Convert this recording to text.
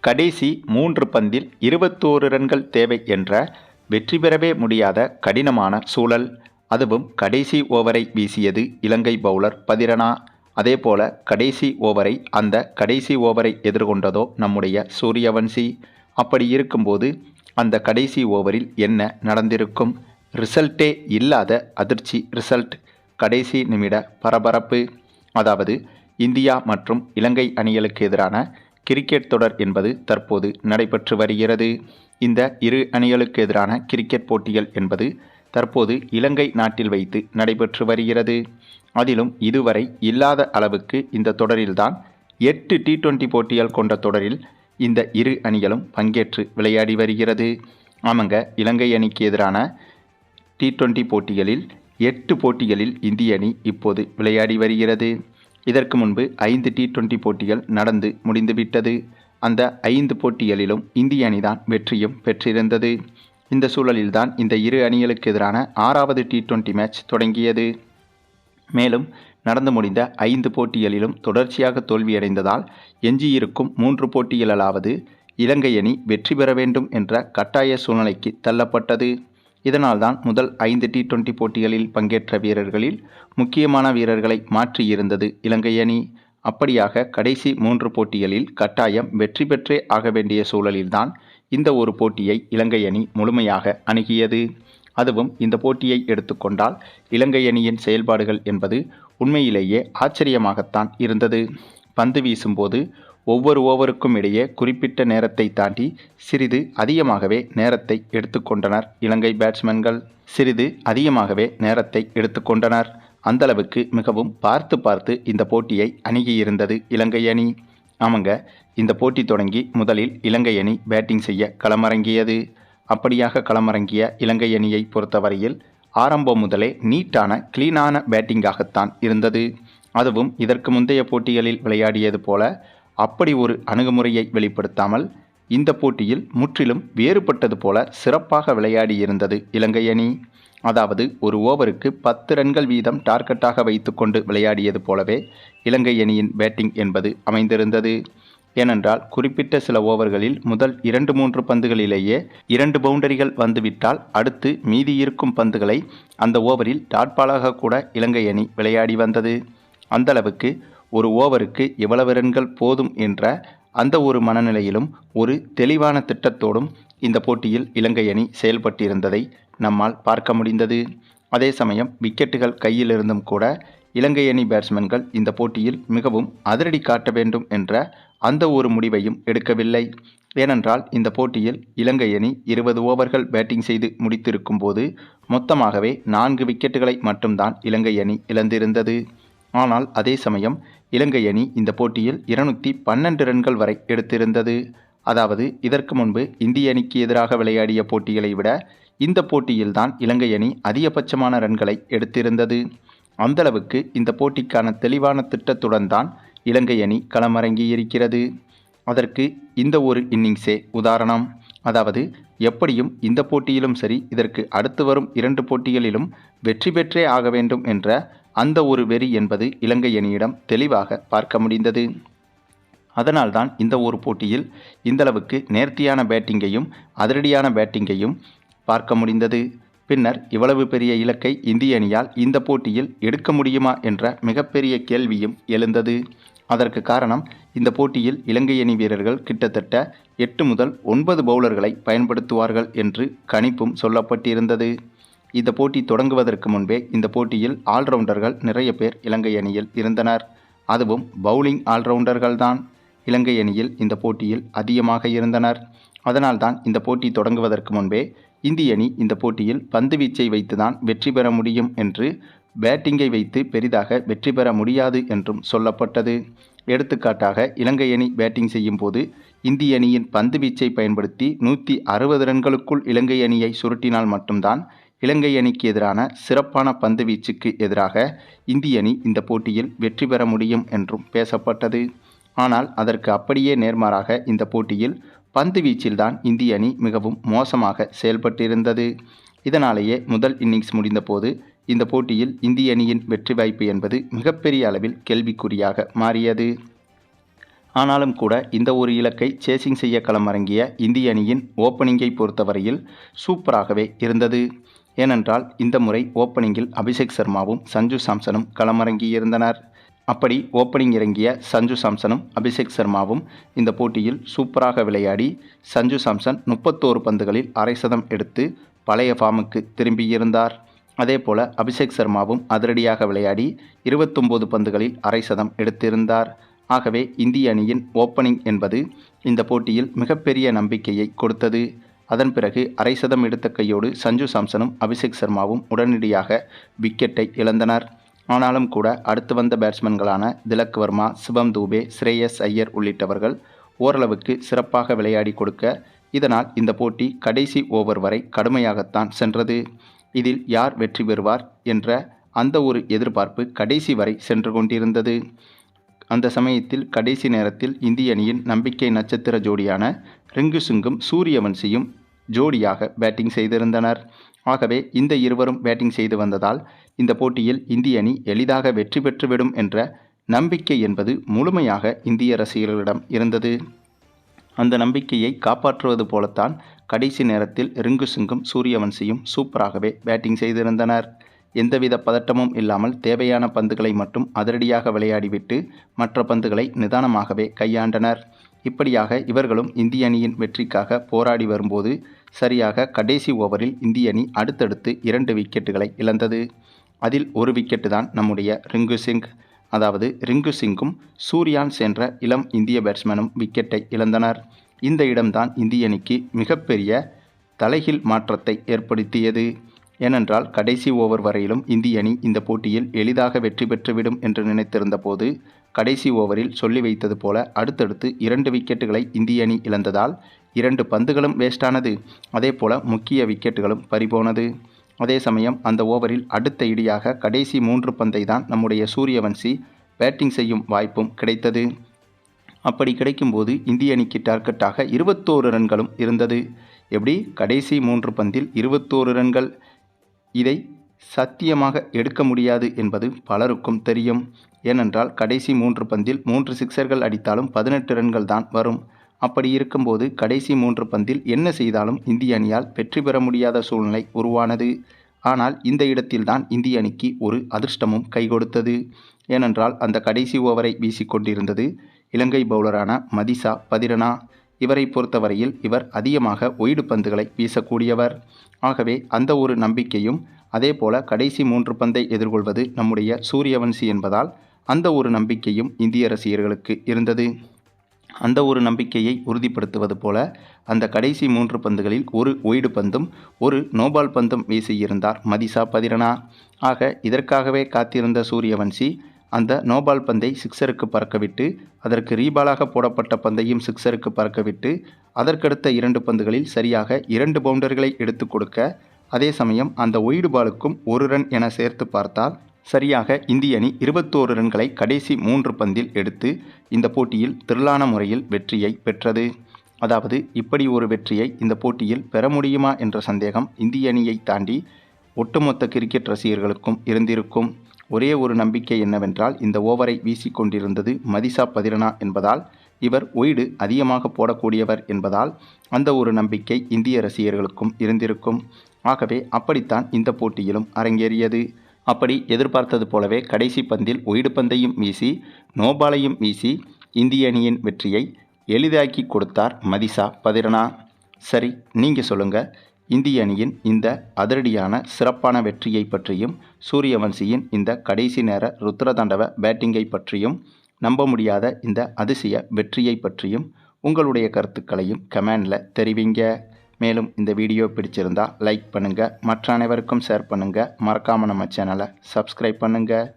கடைசி 3 பந்தில் 21 ரன்கள் தேவை என்ற வெற்றி பெறவே முடியாத கடினமான சூழல். அதுவும் கடைசி ஓவரை வீசியது இலங்கை பவுலர் பதிரனா. அதேபோல கடைசி ஓவரை கடைசி ஓவரை எதிர்கொண்டதோ நம்முடைய சூரியவன்சி. அப்படி இருக்கும்போது அந்த கடைசி ஓவரில் என்ன நடந்திருக்கும்? ரிசல்ட்டே இல்லாத அதிர்ச்சி ரிசல்ட். கடைசி நிமிட பரபரப்பு. அதாவது இந்தியா மற்றும் இலங்கை அணிகளுக்கு எதிரான கிரிக்கெட் தொடர் என்பது தற்போது நடைபெற்று வருகிறது. இந்த இரு அணிகளுக்கு எதிரான கிரிக்கெட் போட்டிகள் என்பது தற்போது இலங்கை நாட்டில் வைத்து நடைபெற்று வருகிறது. அதிலும் இதுவரை இல்லாத அளவுக்கு இந்த தொடரில்தான் 8 T20 போட்டிகள் கொண்ட தொடரில் இந்த இரு அணிகளும் பங்கேற்று விளையாடி வருகிறது. ஆமாங்க, இலங்கை அணிக்கு எதிரான T20 போட்டிகளில் 8 போட்டிகளில் இந்திய அணி இப்போது விளையாடி வருகிறது. இதற்கு முன்பு 5 T20 போட்டிகள் நடந்து முடிந்துவிட்டது. அந்த 5 போட்டிகளிலும் இந்திய அணிதான் வெற்றியும் பெற்றிருந்தது. இந்த சூழலில்தான் இந்த இரு அணிகளுக்கு எதிரான 6வது T20 மேட்ச் தொடங்கியது. மேலும் நடந்து முடிந்த 5 போட்டிகளிலும் தொடர்ச்சியாக தோல்வியடைந்ததால் எஞ்சியிருக்கும் 3 போட்டிகளாவது இலங்கை அணி வெற்றி பெற வேண்டும் என்ற கட்டாய சூழ்நிலைக்கு தள்ளப்பட்டது. இதனால்தான் முதல் 5 T20 போட்டிகளில் பங்கேற்ற வீரர்களில் முக்கியமான வீரர்களை மாற்றியிருந்தது இலங்கை அணி. அப்படியாக கடைசி 3 போட்டிகளில் கட்டாயம் வெற்றி பெற்றே ஆக வேண்டிய சூழலில்தான் இந்த ஒரு போட்டியை இலங்கை அணி முழுமையாக அணுகியது. அதுவும் இந்த போட்டியை எடுத்துக்கொண்டால் இலங்கை அணியின் செயல்பாடுகள் என்பது உண்மையிலேயே ஆச்சரியமாகத்தான் இருந்தது. பந்து வீசும்போது ஒவ்வொரு ஓவருக்கும் இடையே குறிப்பிட்ட நேரத்தை தாண்டி சிறிது அதிகமாகவே நேரத்தை எடுத்துக்கொண்டனர் இலங்கை பேட்ஸ்மேன்கள். அந்தளவுக்கு மிகவும் பார்த்து இந்த போட்டியை அணுகியிருந்தது இலங்கை அணி. ஆமாங்க, இந்த போட்டி தொடங்கி முதலில் இலங்கை அணி பேட்டிங் செய்ய களமிறங்கியது. அப்படியாக களமிறங்கிய இலங்கை அணியை பொறுத்தவரையில் ஆரம்பம் முதலே நீட்டான கிளீனான பேட்டிங்காகத்தான் இருந்தது. அதுவும் இதற்கு முந்தைய போட்டிகளில் விளையாடியது போல அப்படி ஒரு அணுகுமுறையை வெளிப்படுத்தாமல் இந்த போட்டியில் முற்றிலும் வேறுபட்டது போல சிறப்பாக விளையாடியிருந்தது இலங்கை அணி. அதாவது ஒரு ஓவருக்கு 10 ரன்கள் வீதம் டார்கெட்டாக வைத்துக்கொண்டு விளையாடியது போலவே இலங்கை அணியின் பேட்டிங் என்பது அமைந்திருந்தது. ஏனென்றால் குறிப்பிட்ட சில ஓவர்களில் முதல் 2-3 பந்துகளிலேயே 2 பவுண்டரிகள் வந்துவிட்டால் அடுத்து மீதி இருக்கும் பந்துகளை அந்த ஓவரில் டாட்பாலாக கூட இலங்கை அணி விளையாடி வந்தது. அந்தளவுக்கு ஒரு ஓவருக்கு எவ்வளவு ரன்கள் போதும் என்ற அந்த ஒரு மனநிலையிலும் ஒரு தெளிவான திட்டத்தோடும் இந்த போட்டியில் இலங்கை அணி செயல்பட்டிருந்ததை நம்மால் பார்க்க முடிந்தது. அதே சமயம் விக்கெட்டுகள் கையில் இருந்தும் கூட இலங்கை அணி பேட்ஸ்மேன்கள் இந்த போட்டியில் மிகவும் அதிரடி காட்ட வேண்டும் என்ற அந்த ஒரு முடிவையும் எடுக்கவில்லை. ஏனென்றால் இந்த போட்டியில் இலங்கை அணி 20 ஓவர்கள் பேட்டிங் செய்து முடித்திருக்கும் போது மொத்தமாகவே 4 விக்கெட்டுகளை மட்டும்தான் இலங்கை அணி இழந்திருந்தது. ஆனால் அதே சமயம் இலங்கை அணி இந்த போட்டியில் 212 ரன்கள் வரை எடுத்திருந்தது. அதாவது இதற்கு முன்பு இந்திய அணிக்கு எதிராக விளையாடிய போட்டிகளை விட இந்த போட்டியில்தான் இலங்கை அணி அதிகபட்சமான ரன்களை எடுத்திருந்தது. அந்தளவுக்கு இந்த போட்டிக்கான தெளிவான திட்டத்துடன் தான் இலங்கை அணி களமிறங்கி இருக்கிறது. அதற்கு இந்த ஒரு இன்னிங்ஸே உதாரணம். அதாவது எப்படியும் இந்த போட்டியிலும் சரி, இதற்கு அடுத்து வரும் 2 போட்டிகளிலும் வெற்றி பெற்றே ஆக வேண்டும் என்ற அந்த ஒரு வெறி என்பது இலங்கை அணியிடம் தெளிவாக பார்க்க முடிந்தது. அதனால்தான் இந்த ஒரு போட்டியில் இந்தளவுக்கு நேர்த்தியான பேட்டிங்கையும் அதிரடியான பேட்டிங்கையும் பார்க்க முடிந்தது. பின்னர் இவ்வளவு பெரிய இலக்கை இந்திய அணியால் இந்த போட்டியில் எடுக்க முடியுமா என்ற மிகப்பெரிய கேள்வியும் எழுந்தது. அதற்கு காரணம் இந்த போட்டியில் இலங்கை அணி வீரர்கள் கிட்டத்தட்ட 8 முதல் 9 பவுலர்களை பயன்படுத்துவார்கள் என்று கணிப்பும் சொல்லப்பட்டிருந்தது. இந்த போட்டி தொடங்குவதற்கு முன்பே இந்த போட்டியில் ஆல்ரவுண்டர்கள் நிறைய பேர் இலங்கை அணியில் இருந்தனர். அதுவும் பவுலிங் ஆல்ரவுண்டர்கள்தான் இலங்கை அணியில் இந்த போட்டியில் அதிகமாக இருந்தனர். அதனால்தான் இந்த போட்டி தொடங்குவதற்கு முன்பே இந்திய அணி இந்த போட்டியில் பந்து வீச்சை வைத்துதான் வெற்றி பெற முடியும் என்று, பேட்டிங்கை வைத்து பெரிதாக வெற்றி பெற முடியாது என்றும் சொல்லப்பட்டது. எடுத்துக்காட்டாக இலங்கை அணி பேட்டிங் செய்யும் போது இந்திய அணியின் பந்து வீச்சை பயன்படுத்தி 160 ரன்களுக்குள் இலங்கை அணியை சுருட்டினால் மட்டும்தான் இலங்கை அணிக்கு எதிரான சிறப்பான பந்து வீச்சுக்கு எதிராக இந்திய அணி இந்த போட்டியில் வெற்றி பெற முடியும் என்றும் பேசப்பட்டது. ஆனால் அதற்கு அப்படியே நேர்மாறாக இந்த போட்டியில் பந்து வீச்சில்தான் இந்திய அணி மிகவும் மோசமாக செயல்பட்டிருந்தது. இதனாலேயே முதல் இன்னிங்ஸ் முடிந்தபோது இந்த போட்டியில் இந்திய அணியின் வெற்றி வாய்ப்பு என்பது மிகப்பெரிய அளவில் கேள்விக்குறியாக மாறியது. ஆனாலும் கூட இந்த ஒரு இலக்கை சேசிங் செய்ய களமிறங்கிய இந்திய அணியின் ஓப்பனிங்கை பொறுத்தவரையில் சூப்பராகவே இருந்தது. ஏனென்றால் இந்த முறை ஓப்பனிங்கில் அபிஷேக் சர்மாவும் சஞ்சு சாம்சனும் களமிறங்கியிருந்தனர். அப்படி ஓப்பனிங் இறங்கிய சஞ்சு சாம்சனும் அபிஷேக் சர்மாவும் இந்த போட்டியில் சூப்பராக விளையாடி சஞ்சு சாம்சன் 31 பந்துகளில் அரை சதம் எடுத்து பழைய ஃபார்முக்கு திரும்பியிருந்தார். அதேபோல அபிஷேக் சர்மாவும் அதிரடியாக விளையாடி 29 பந்துகளில் அரை சதம் எடுத்திருந்தார். ஆகவே இந்திய அணியின் ஓப்பனிங் என்பது இந்த போட்டியில் மிகப்பெரிய நம்பிக்கையை கொடுத்தது. அதன் பிறகு அரை சதம் எடுத்த கையோடு சஞ்சு சாம்சனும் அபிஷேக் சர்மாவும் உடனடியாக விக்கெட்டை இழந்தனர். ஆனாலும் கூட அடுத்து வந்த பேட்ஸ்மேன்களான திலக் வர்மா, சிவம் தூபே, ஸ்ரேயஸ் ஐயர் உள்ளிட்டவர்கள் ஓரளவுக்கு சிறப்பாக விளையாடி கொடுக்க, இதனால் இந்த போட்டி கடைசி ஓவர் வரை கடுமையாகத்தான் சென்றது. இதில் யார் வெற்றி பெறுவார் என்ற அந்த ஒரு எதிர்பார்ப்பு கடைசி வரை சென்று கொண்டிருந்தது. அந்த சமயத்தில் கடைசி நேரத்தில் இந்திய அணியின் நம்பிக்கை நட்சத்திர ஜோடியான ரிங்கு சிங்கும் சூரியவன்சியும் ஜோடியாக பேட்டிங் செய்திருந்தனர். ஆகவே இந்த இருவரும் பேட்டிங் செய்து வந்ததால் இந்த போட்டியில் இந்திய அணி எளிதாக வெற்றி பெற்றுவிடும் என்ற நம்பிக்கை என்பது முழுமையாக இந்திய ரசிகர்களிடம் இருந்தது. அந்த நம்பிக்கையை காப்பாற்றுவது போலத்தான் கடைசி நேரத்தில் ரிங்கு சிங்கும் சூரியவன்சியும் சூப்பராகவே பேட்டிங் செய்திருந்தனர். எந்தவித பதட்டமும் இல்லாமல் தேவையான பந்துகளை மட்டும் அதிரடியாக விளையாடிவிட்டு மற்ற பந்துகளை நிதானமாகவே கையாண்டனர். இப்படியாக இவர்களும் இந்திய அணியின் வெற்றிக்காக போராடி வரும்போது சரியாக கடைசி ஓவரில் இந்திய அணி அடுத்தடுத்து 2 விக்கெட்டுகளை இழந்தது. அதில் ஒரு விக்கெட்டு தான் நம்முடைய ரிங்கு சிங். அதாவது ரிங்கு சிங்கும் சூர்யான்ஸ் என்ற இளம் இந்திய பேட்ஸ்மேனும் விக்கெட்டை இழந்தனர். இந்த இடம்தான் இந்திய அணிக்கு மிகப்பெரிய தலைகீழ் மாற்றத்தை ஏற்படுத்தியது. ஏனென்றால் கடைசி ஓவர் வரையிலும் இந்திய அணி இந்த போட்டியில் எளிதாக வெற்றி பெற்றுவிடும் என்று நினைத்திருந்த போது கடைசி ஓவரில் சொல்லி வைத்தது போல அடுத்தடுத்து 2 விக்கெட்டுகளை இந்திய அணி இழந்ததால் 2 பந்துகளும் வேஸ்டானது. அதே போல முக்கிய விக்கெட்டுகளும் பறிபோனது. அதே சமயம் அந்த ஓவரில் அடுத்த இடியாக கடைசி 3 பந்தை தான் நம்முடைய சூரியவன்சி பேட்டிங் செய்யும் வாய்ப்பும் கிடைத்தது. அப்படி கிடைக்கும்போது இந்திய அணிக்கு டார்கெட்டாக 21 ரன்களும் இருந்தது. எப்படி கடைசி 3 பந்தில் 21 ரன்கள்? இதை சத்தியமாக எடுக்க முடியாது என்பது பலருக்கும் தெரியும். ஏனென்றால் கடைசி 3 பந்தில் 3 சிக்சர்கள் அடித்தாலும் 18 ரன்கள் தான் வரும். அப்படி இருக்கும்போது கடைசி 3 பந்தில் என்ன செய்தாலும் இந்திய அணியால் வெற்றி பெற முடியாத சூழ்நிலை உருவானது. ஆனால் இந்த இடத்தில்தான் இந்திய அணிக்கு ஒரு அதிர்ஷ்டமும் கை கொடுத்தது. ஏனென்றால் அந்த கடைசி ஓவரை வீசிக்கொண்டிருந்தது இலங்கை பவுலரான மதிசா பதிரனா. இவரை பொறுத்தவரையில் இவர் அதிகமாக ஒய்டு பந்துகளை வீசக்கூடியவர். ஆகவே அந்த ஒரு நம்பிக்கையும் அதேபோல கடைசி 3 பந்தை எதிர்கொள்வது நம்முடைய சூரியவன்சி என்பதால் அந்த ஒரு நம்பிக்கையும் இந்திய ரசிகர்களுக்கு இருந்தது. அந்த ஒரு நம்பிக்கையை உறுதிப்படுத்துவது போல அந்த கடைசி 3 பந்துகளில் ஒரு ஒய்டு பந்தும் ஒரு நோபால் பந்தும் வீசியிருந்தார் மதிசா பதிரனா. ஆக இதற்காகவே காத்திருந்த சூரியவன்சி அந்த நோபால் பந்தை சிக்ஸருக்கு பறக்கவிட்டு அதற்கு ரீபாலாக போடப்பட்ட பந்தையும் சிக்ஸருக்கு பறக்கவிட்டு அதற்கடுத்த 2 பந்துகளில் சரியாக 2 பவுண்டர்களை எடுத்து கொடுக்க, அதே சமயம் அந்த ஒய்டு பாலுக்கும் 1 ரன் என சேர்த்து பார்த்தால் சரியாக இந்திய அணி 21 ரன்களை கடைசி 3 பந்தில் எடுத்து இந்த போட்டியில் திரளான முறையில் வெற்றியை பெற்றது. அதாவது இப்படி ஒரு வெற்றியை இந்த போட்டியில் பெற முடியுமா என்ற சந்தேகம் இந்திய அணியை தாண்டி ஒட்டுமொத்த கிரிக்கெட் ரசிகர்களுக்கும் இருந்திருக்கும். ஒரே ஒரு நம்பிக்கை என்னவென்றால் இந்த ஓவரை வீசிக்கொண்டிருந்தது மதிசா பதிரனா என்பதால் இவர் ஒய்டு அதிகமாக போடக்கூடியவர் என்பதால் அந்த ஒரு நம்பிக்கை இந்திய ரசிகர்களுக்கும் இருந்திருக்கும். ஆகவே அப்படித்தான் இந்த போட்டியிலும் அரங்கேறியது. அப்படி எதிர்பார்த்தது போலவே கடைசி பந்தில் ஒய்டு பந்தையும் வீசி நோபாலையும் வீசி இந்திய அணியின் வெற்றியை எளிதாக்கி கொடுத்தார் மதிசா பதிரனா. சரி, நீங்கள் சொல்லுங்கள், இந்திய அணியின் இந்த அதிரடியான சிறப்பான வெற்றியை பற்றியும் சூரியவன்சியின் இந்த கடைசி நேர ருத்ரதாண்டவ பேட்டிங்கை பற்றியும் நம்ப முடியாத இந்த அதிசய வெற்றியை பற்றியும் உங்களுடைய கருத்துக்களையும் கமெண்டில் தெரிவிங்க. மேலும் இந்த வீடியோ பிடிச்சிருந்தா லைக் பண்ணுங்கள், மற்ற அனைவருக்கும் ஷேர் பண்ணுங்கள், மறக்காமல் நம்ம சேனலை சப்ஸ்கிரைப் பண்ணுங்கள்.